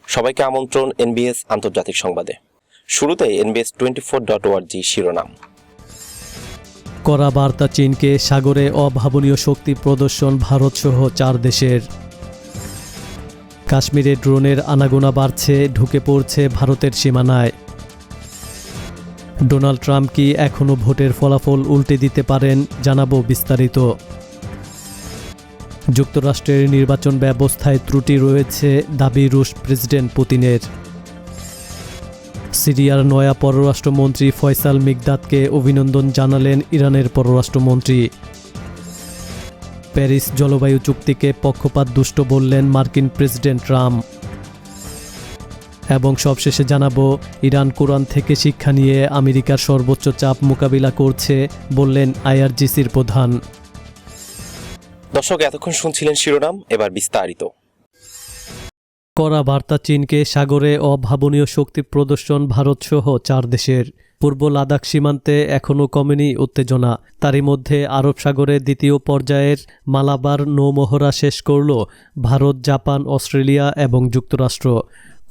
সবাইকে আমন্ত্রণ এনবিএস আন্তর্জাতিক সংবাদে। শুরুতে NBS24.org শিরোনাম। কড়া বার্তা চীনকে, সাগরে অভাবনীয় শক্তি প্রদর্শন ভারতসহ 4 দেশের। কাশ্মীরে ড্রোনের আনাগোনা বাড়ছে, ঢুকে পড়ছে ভারতের সীমানায়। ডোনাল্ড ট্রাম্প কি এখনও ভোটের ফলাফল উল্টে দিতে পারেন, জানাবো বিস্তারিত। যুক্তরাষ্ট্রের নির্বাচন ব্যবস্থায় ত্রুটি রয়েছে, দাবি রুশ প্রেসিডেন্ট পুতিনের। সিরিয়ার নয়া পররাষ্ট্রমন্ত্রী ফয়সাল মিকদাদকে অভিনন্দন জানালেন ইরানের পররাষ্ট্রমন্ত্রী। প্যারিস জলবায়ু চুক্তিকে পক্ষপাতদুষ্ট বললেন মার্কিন প্রেসিডেন্ট ট্রাম্প। এবং সবশেষে জানাবো, ইরান কোরআন থেকে শিক্ষা নিয়ে আমেরিকার সর্বোচ্চ চাপ মোকাবিলা করছে, বললেন IRGCর প্রধান। দর্শক, এতক্ষণ শুনছিলেন শিরোনাম, এবার বিস্তারিত। কড়া বার্তা চীনকে, সাগরে অভাবনীয় শক্তি প্রদর্শন ভারতসহ 4 দেশের। পূর্ব লাদাখ সীমান্তে এখনও কমেনি উত্তেজনা। তারই মধ্যে আরব সাগরে দ্বিতীয় পর্যায়ের মালাবার নৌমহড়া শেষ করল ভারত, জাপান, অস্ট্রেলিয়া এবং যুক্তরাষ্ট্র।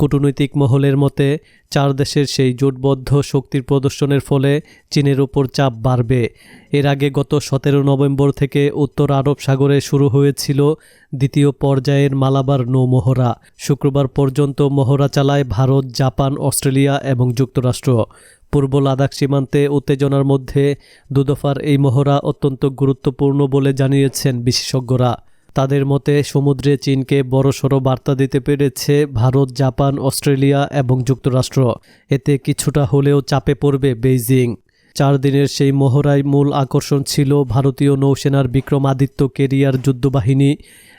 কূটনৈতিক মহলের মতে 4 দেশের সেই জোটবদ্ধ শক্তির প্রদর্শনের ফলে চীনের ওপর চাপ বাড়বে। এর আগে গত 17 নভেম্বর থেকে উত্তর আরব সাগরে শুরু হয়েছিল দ্বিতীয় পর্যায়ের মালাবার নৌমহড়া। শুক্রবার পর্যন্ত মহড়া চালায় ভারত, জাপান, অস্ট্রেলিয়া এবং যুক্তরাষ্ট্র। পূর্ব লাদাখ সীমান্তে উত্তেজনার মধ্যে দুদফার এই মহড়া অত্যন্ত গুরুত্বপূর্ণ বলে জানিয়েছেন বিশেষজ্ঞরা। তাদের মতে সমুদ্রে চীনকে বড়সড় বার্তা দিতে পেরেছে ভারত, জাপান, অস্ট্রেলিয়া এবং যুক্তরাষ্ট্র। এতে কিছুটা হলেও চাপে পড়বে বেইজিং। 4 দিনের সেই মহড়ায় মূল আকর্ষণ ছিল ভারতীয় নৌসেনার বিক্রমাদিত্য কেরিয়ার যুদ্ধবাহিনী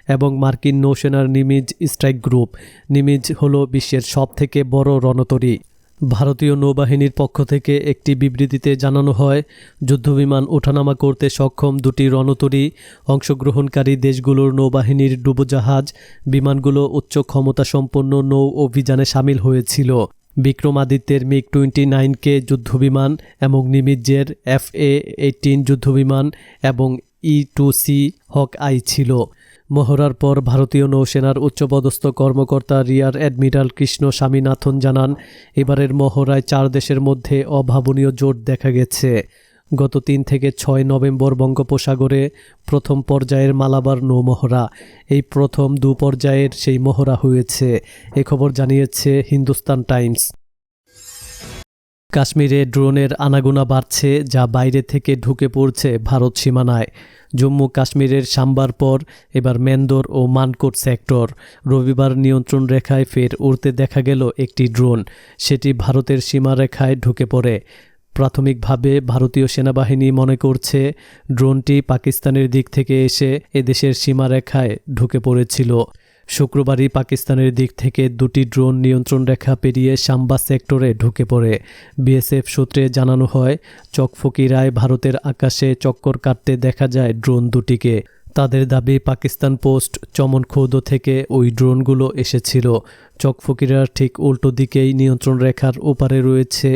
এবং মার্কিন নৌসেনার নিমিজ স্ট্রাইক গ্রুপ। নিমিজ হল বিশ্বের সবথেকে বড় রণতরী। ভারতীয় নৌবাহিনীর পক্ষ থেকে একটি বিবৃতিতে জানানো হয়, যুদ্ধবিমান ওঠানামা করতে সক্ষম 2টি রণতরী, অংশগ্রহণকারী দেশগুলোর নৌবাহিনীর ডুবোজাহাজ, বিমানগুলো উচ্চ ক্ষমতাসম্পন্ন নৌ অভিযানে সামিল হয়েছিল। বিক্রমাদিত্যের MiG-29K যুদ্ধবিমান এবং নিমিজের FA-18 যুদ্ধবিমান এবং E-2C হক-আই ছিল। মহড়ার পর ভারতীয় নৌসেনার উচ্চপদস্থ কর্মকর্তা রিয়ার অ্যাডমিরাল কৃষ্ণ স্বামীনাথন জানান, এবারের মহড়ায় 4 দেশের মধ্যে অভাবনীয় জোট দেখা গেছে। গত 3 থেকে 6 নভেম্বর বঙ্গোপসাগরে প্রথম পর্যায়ের মালাবার নৌমহড়া। এই প্রথম 2 পর্যায়ের সেই মহড়া হয়েছে, এ খবর জানিয়েছে হিন্দুস্তান টাইমস। কাশ্মীরে ড্রোনের আনাগোনা বাড়ছে, যা বাইরে থেকে ঢুকে পড়ছে ভারত সীমানায়। জম্মু কাশ্মীরের সাম্বার পর এবার মেন্দর ও মানকোট সেক্টর। রবিবার নিয়ন্ত্রণ রেখায় ফের উড়তে দেখা গেল একটি ড্রোন। সেটি ভারতের সীমারেখায় ঢুকে পড়ে। প্রাথমিকভাবে ভারতীয় সেনাবাহিনী মনে করছে ড্রোনটি পাকিস্তানের দিক থেকে এসে এদেশের সীমারেখায় ঢুকে পড়েছিল। শুক্রবারই পাকিস্তানের দিক থেকে 2টি ড্রোন নিয়ন্ত্রণ রেখা পেরিয়ে সাম্বা সেক্টরে ঢুকে পড়ে। বিএসএফ সূত্রে জানানো হয়, চকফকিরায় ভারতের আকাশে চক্কর কাটতে দেখা যায় ড্রোন 2টিকে। তাদের দাবি, পাকিস্তান পোস্ট চমনখৌদ থেকে ওই ড্রোনগুলো এসেছিল। চকফকিরার ঠিক উল্টো দিকেই নিয়ন্ত্রণ রেখার ওপারে রয়েছে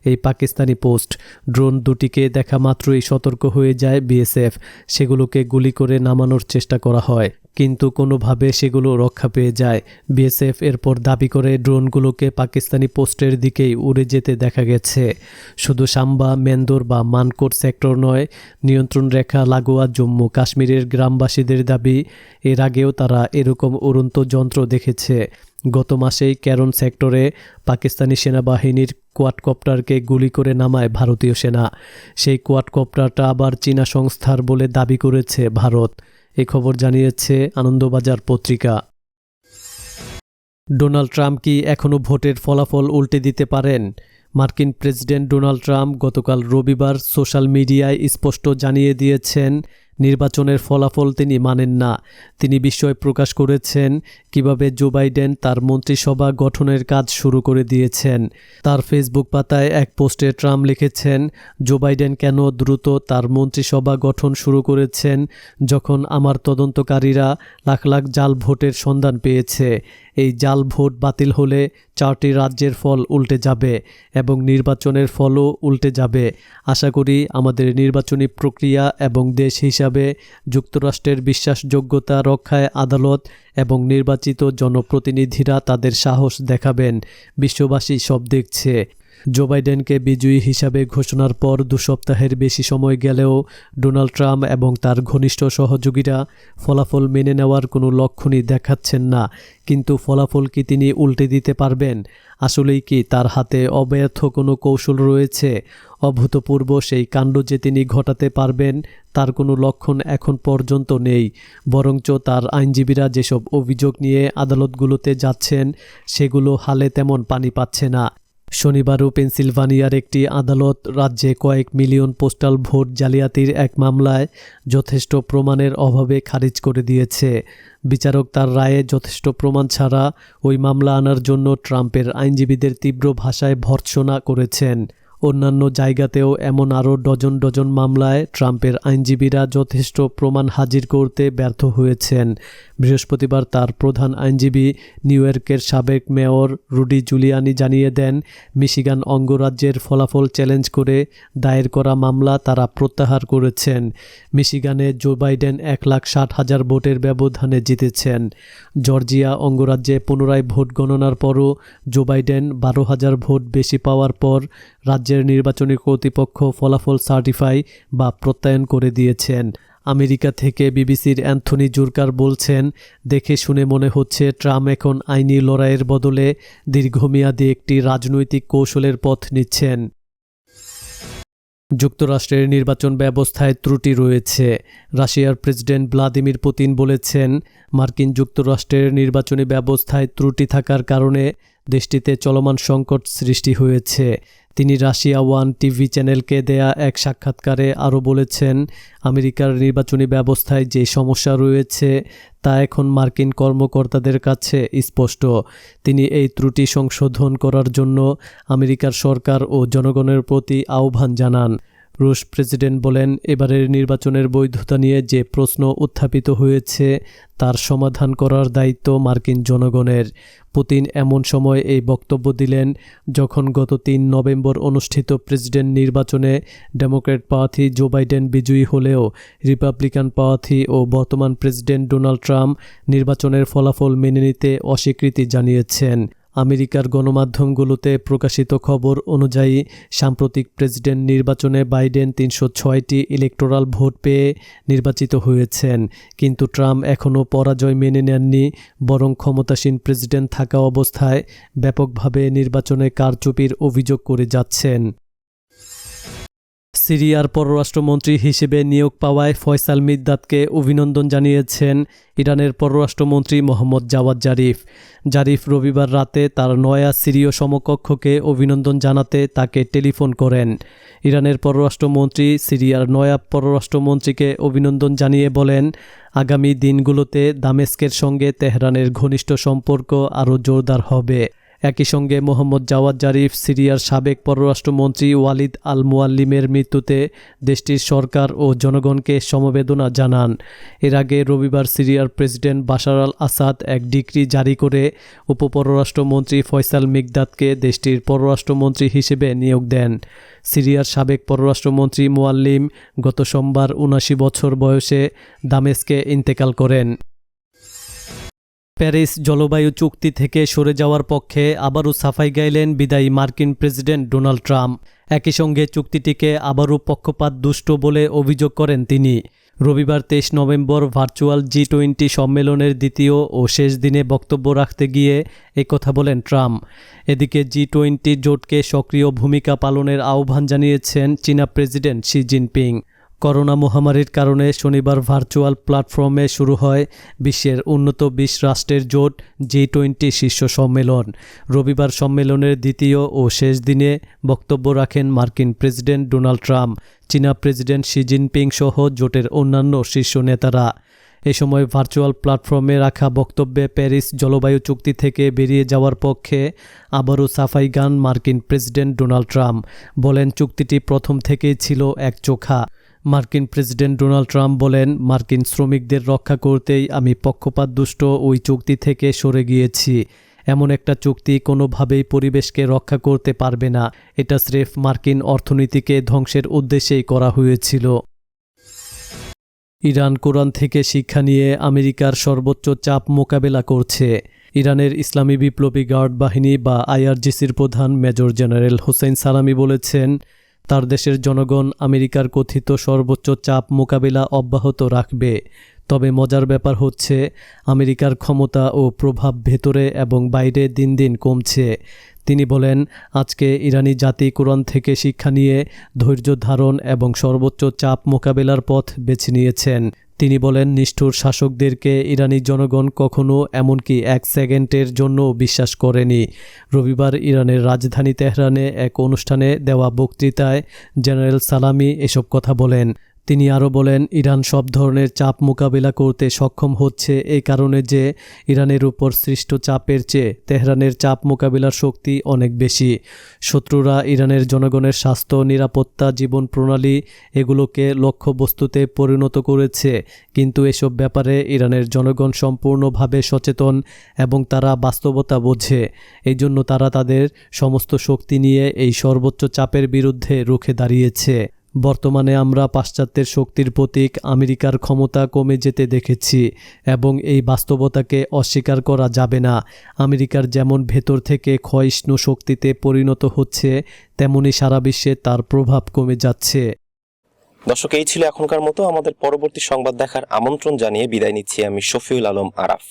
এই পাকিস্তানি পোস্ট। ড্রোন 2টিকে দেখা মাত্রই সতর্ক হয়ে যায় বিএসএফ। সেগুলোকে গুলি করে নামানোর চেষ্টা করা হয়, কিন্তু কোনোভাবে সেগুলো রক্ষা পেয়ে যায়। বিএসএফ এরপর দাবি করে ড্রোনগুলোকে পাকিস্তানি পোস্টের দিকেই উড়ে যেতে দেখা গেছে। শুধু সাম্বা, মেন্দর বা মানকোট সেক্টর নয়, নিয়ন্ত্রণ রেখা লাগোয়া জম্মু কাশ্মীরের গ্রামবাসীদের দাবি, এর আগেও তারা এরকম উড়ন্ত যন্ত্র দেখেছে। গত মাসেই ক্যারন সেক্টরে পাকিস্তানি সেনাবাহিনীর কোয়াডকপ্টারকে গুলি করে নামায় ভারতীয় সেনা। সেই কোয়াডকপ্টারটা আবার চীনা সংস্থার বলে দাবি করেছে ভারত। এই খবর জানিয়েছে আনন্দবাজার পত্রিকা। ডোনাল্ড ট্রাম্প কি এখনও ভোটের ফলাফল উল্টে দিতে পারেন? মার্কিন প্রেসিডেন্ট ডোনাল্ড ট্রাম্প গতকাল রবিবার সোশ্যাল মিডিয়ায় স্পষ্ট জানিয়ে দিয়েছেন, নির্বাচনের ফলাফল তিনি মানেন না। তিনি বিস্ময় প্রকাশ করেছেন কিভাবে জো বাইডেন তার মন্ত্রিসভা গঠনের কাজ শুরু করে দিয়েছেন। তার ফেসবুক পাতায় এক পোস্টে ট্রাম্প লিখেছেন, জো বাইডেন কেন দ্রুত তার মন্ত্রিসভা গঠন শুরু করেছেন, যখন আমার তদন্তকারীরা লাখ লাখ জাল ভোটের সন্ধান পেয়েছে। এই জাল ভোট বাতিল হলে 4টি রাজ্যের ফল উল্টে যাবে এবং নির্বাচনের ফলও উল্টে যাবে। আশা করি আমাদের নির্বাচনী প্রক্রিয়া এবং দেশ হিসাবে যুক্তরাষ্ট্রের বিশ্বাসযোগ্যতা রক্ষায় আদালত এবং নির্বাচিত জনপ্রতিনিধিরা তাদের সাহস দেখাবেন। বিশ্ববাসী সব দেখছে। জো বাইডেনকে বিজয়ী হিসাবে ঘোষণার পর 2 সপ্তাহের বেশি সময় গেলেও ডোনাল্ড ট্রাম্প এবং তার ঘনিষ্ঠ সহযোগীরা ফলাফল মেনে নেওয়ার কোনো লক্ষণই দেখাচ্ছেন না। কিন্তু ফলাফল কি তিনি উল্টে দিতে পারবেন? আসলেই কি তার হাতে অব্যর্থ কোনো কৌশল রয়েছে? অভূতপূর্ব সেই কাণ্ড যে তিনি ঘটাতে পারবেন তার কোনো লক্ষণ এখন পর্যন্ত নেই। বরঞ্চ তার আইনজীবীরা যেসব অভিযোগ নিয়ে আদালতগুলোতে যাচ্ছেন সেগুলো হালে তেমন পানি পাচ্ছে না। শনিবারও পেনসিলভানিয়ার একটি আদালত রাজ্যে কয়েক মিলিয়ন পোস্টাল ভোট জালিয়াতির এক মামলায় যথেষ্ট প্রমাণের অভাবে খারিজ করে দিয়েছে। বিচারক তার রায়ে যথেষ্ট প্রমাণ ছাড়া ওই মামলা আনার জন্য ট্রাম্পের আইনজীবীদের তীব্র ভাষায় ভর্ৎসনা করেছেন। অন্যান্য জায়গাতেও এমন আরও ডজন ডজন মামলায় ট্রাম্পের আইনজীবীরা যথেষ্ট প্রমাণ হাজির করতে ব্যর্থ হয়েছেন। বৃহস্পতিবার তার প্রধান আইনজীবী নিউ ইয়র্কের সাবেক মেয়র রুডি জুলিয়ানি জানিয়ে দেন, মিশিগান অঙ্গরাজ্যের ফলাফল চ্যালেঞ্জ করে দায়ের করা মামলা তারা প্রত্যাহার করেছেন। মিশিগানে জো বাইডেন 1,60,000 ভোটের ব্যবধানে জিতেছেন। জর্জিয়া অঙ্গরাজ্যে পুনরায় ভোট গণনার পরও জো বাইডেন 12,000 ভোট বেশি পাওয়ার পর রাজ্যের নির্বাচনী কর্তৃপক্ষ ফলাফল সার্টিফাই বা প্রত্যয়ন করে দিয়েছেন। আমেরিকা থেকে বিবিসির অ্যান্থনি জুরকার বলছেন, দেখে শুনে মনে হচ্ছে ট্রাম্প এখন আইনি লড়াইয়ের বদলে দীর্ঘমেয়াদী একটি রাজনৈতিক কৌশলের পথ নিচ্ছেন। যুক্তরাষ্ট্রের নির্বাচন ব্যবস্থায় ত্রুটি রয়েছে। রাশিয়ার প্রেসিডেন্ট ভ্লাদিমির পুতিন বলেছেন, মার্কিন যুক্তরাষ্ট্রের নির্বাচনী ব্যবস্থায় ত্রুটি থাকার কারণে দেশটিতে চলমান সংকট সৃষ্টি হয়েছে। তিনি রাশিয়া ওয়ান টিভি চ্যানেলকে দেয়া এক সাক্ষাৎকারে আরও বলেছেন, আমেরিকার নির্বাচনী ব্যবস্থায় যে সমস্যা রয়েছে তা এখন মার্কিন কর্মকর্তাদের কাছে স্পষ্ট। তিনি এই ত্রুটি সংশোধন করার জন্য আমেরিকার সরকার ও জনগণের প্রতি আহ্বান জানান। রুশ প্রেসিডেন্ট বলেন, এবারের নির্বাচনের বৈধতা নিয়ে যে প্রশ্ন উত্থাপিত হয়েছে তার সমাধান করার দায়িত্ব মার্কিন জনগণের। পুতিন এমন সময় এই বক্তব্য দিলেন যখন গত 3 নভেম্বর অনুষ্ঠিত প্রেসিডেন্ট নির্বাচনে ডেমোক্র্যাট প্রার্থী জো বাইডেন বিজয়ী হলেও রিপাবলিকান প্রার্থী ও বর্তমান প্রেসিডেন্ট ডোনাল্ড ট্রাম্প নির্বাচনের ফলাফল মেনে নিতে অস্বীকৃতি জানিয়েছেন। আমেরিকার গণমাধ্যমগুলোতে প্রকাশিত খবর অনুযায়ী সাম্প্রতিক প্রেসিডেন্ট নির্বাচনে বাইডেন 306টি ইলেকটোরাল ভোট পেয়ে নির্বাচিত হয়েছেন। কিন্তু ট্রাম্প এখনও পরাজয় মেনে নেননি, বরং ক্ষমতাসীন প্রেসিডেন্ট থাকা অবস্থায় ব্যাপকভাবে নির্বাচনে কারচুপির অভিযোগ করে যাচ্ছেন। সিরিয়ার পররাষ্ট্রমন্ত্রী হিসেবে নিয়োগ পাওয়ায় ফয়সাল মিকদাদকে অভিনন্দন জানিয়েছেন ইরানের পররাষ্ট্রমন্ত্রী মোহাম্মদ জাওয়াদ জারিফ। জারিফ রবিবার রাতে তার নয়া সিরীয় সমকক্ষকে অভিনন্দন জানাতে তাকে টেলিফোন করেন। ইরানের পররাষ্ট্রমন্ত্রী সিরিয়ার নয়া পররাষ্ট্রমন্ত্রীকে অভিনন্দন জানিয়ে বলেন, আগামী দিনগুলোতে দামেস্কের সঙ্গে তেহরানের ঘনিষ্ঠ সম্পর্ক আরও জোরদার হবে। একই সঙ্গে মোহাম্মদ জাওয়াদ জারিফ সিরিয়ার সাবেক পররাষ্ট্রমন্ত্রী ওয়ালিদ আল মুয়াল্লিমের মৃত্যুতে দেশটির সরকার ও জনগণকে সমবেদনা জানান। এর আগে রবিবার সিরিয়ার প্রেসিডেন্ট বাশার আল আসাদ এক ডিক্রি জারি করে উপপররাষ্ট্রমন্ত্রী ফয়সাল মিকদাদকে দেশটির পররাষ্ট্রমন্ত্রী হিসেবে নিয়োগ দেন। সিরিয়ার সাবেক পররাষ্ট্রমন্ত্রী মুয়াল্লিম গত সোমবার 79 বছর বয়সে দামেস্কে ইন্তেকাল করেন। প্যারিস জলবায়ু চুক্তি থেকে সরে যাওয়ার পক্ষে আবারও সাফাই গাইলেন বিদায়ী মার্কিন প্রেসিডেন্ট ডোনাল্ড ট্রাম্প। একই সঙ্গে চুক্তিটিকে আবারও পক্ষপাত দুষ্ট বলে অভিযোগ করেন তিনি। রবিবার 23 নভেম্বর ভার্চুয়াল G20 সম্মেলনের দ্বিতীয় ও শেষ দিনে বক্তব্য রাখতে গিয়ে একথা বলেন ট্রাম্প। এদিকে G20 জোটকে সক্রিয় ভূমিকা পালনের আহ্বান জানিয়েছেন চীনা প্রেসিডেন্ট শি জিনপিং। করোনা মহামারীর কারণে শনিবার ভার্চুয়াল প্ল্যাটফর্মে শুরু হয় বিশ্বের উন্নত 20 রাষ্ট্রের জোট G20 শীর্ষ সম্মেলন। রবিবার সম্মেলনের দ্বিতীয় ও শেষ দিনে বক্তব্য রাখেন মার্কিন প্রেসিডেন্ট ডোনাল্ড ট্রাম্প, চীনা প্রেসিডেন্ট শি জিনপিং সহ জোটের অন্যান্য শীর্ষ নেতারা। এ সময় ভার্চুয়াল প্ল্যাটফর্মে রাখা বক্তব্যে প্যারিস জলবায়ু চুক্তি থেকে বেরিয়ে যাওয়ার পক্ষে আবারও সাফাই গান মার্কিন প্রেসিডেন্ট ডোনাল্ড ট্রাম্প। বলেন, চুক্তিটি প্রথম থেকেই ছিল একচোখা। মার্কিন প্রেসিডেন্ট ডোনাল্ড ট্রাম্প বলেন, মার্কিন শ্রমিকদের রক্ষা করতেই আমি পক্ষপাতদুষ্ট ওই চুক্তি থেকে সরে গিয়েছি। এমন একটা চুক্তি কোনোভাবেই পরিবেশকে রক্ষা করতে পারবে না। এটা স্রেফ মার্কিন অর্থনীতিকে ধ্বংসের উদ্দেশ্যেই করা হয়েছিল। ইরান কোরআন থেকে শিক্ষা নিয়ে আমেরিকার সর্বোচ্চ চাপ মোকাবেলা করছে। ইরানের ইসলামী বিপ্লবী গার্ড বাহিনী বা আইআরজিসির প্রধান মেজর জেনারেল হোসেন সালামি বলেছেন, তার দেশের জনগণ আমেরিকার কথিত সর্বোচ্চ চাপ মোকাবিলা অব্যাহত রাখবে। তবে মজার ব্যাপার হচ্ছে, আমেরিকার ক্ষমতা ও প্রভাব ভেতরে এবং বাইরে দিন দিন কমছে। তিনি বলেন, আজকে ইরানি জাতি কোরআন থেকে শিক্ষা নিয়ে ধৈর্য ধারণ এবং সর্বোচ্চ চাপ মোকাবেলার পথ বেছে নিয়েছেন। তিনি বলেন, নিষ্ঠুর শাসকদেরকে ইরানি জনগণ কখনো এমনকি 1 সেকেন্ডের জন্য বিশ্বাস করেনি। রবিবার ইরানের রাজধানী তেহরানে এক অনুষ্ঠানে দেওয়া বক্তৃতায় জেনারেল সালামি এসব কথা বলেন। তিনি আরও বলেন, ইরান সব ধরনের চাপ মোকাবিলা করতে সক্ষম হচ্ছে এই কারণে যে ইরানের উপর সৃষ্ট চাপের চেয়ে তেহরানের চাপ মোকাবিলার শক্তি অনেক বেশি। শত্রুরা ইরানের জনগণের স্বাস্থ্য, নিরাপত্তা, জীবন প্রণালী এগুলোকে লক্ষ্যবস্তুতে পরিণত করেছে, কিন্তু এসব ব্যাপারে ইরানের জনগণ সম্পূর্ণভাবে সচেতন এবং তারা বাস্তবতা বোঝে। এই জন্য তারা তাদের সমস্ত শক্তি নিয়ে এই সর্বোচ্চ চাপের বিরুদ্ধে রুখে দাঁড়িয়েছে। বর্তমানে আমরা পাশ্চাত্যের শক্তির প্রতীক আমেরিকার ক্ষমতা কমে যেতে দেখেছি এবং এই বাস্তবতাকে অস্বীকার করা যাবে না। আমেরিকার যেমন ভেতর থেকে ক্ষয়িষ্ণু শক্তিতে পরিণত হচ্ছে, তেমনি সারা বিশ্বে তার প্রভাব কমে যাচ্ছে। দর্শক, এই ছিল এখনকার মতো। আমাদের পরবর্তী সংবাদ দেখার আমন্ত্রণ জানিয়ে বিদায় নিচ্ছি আমি শফিউল আলম আরাফ।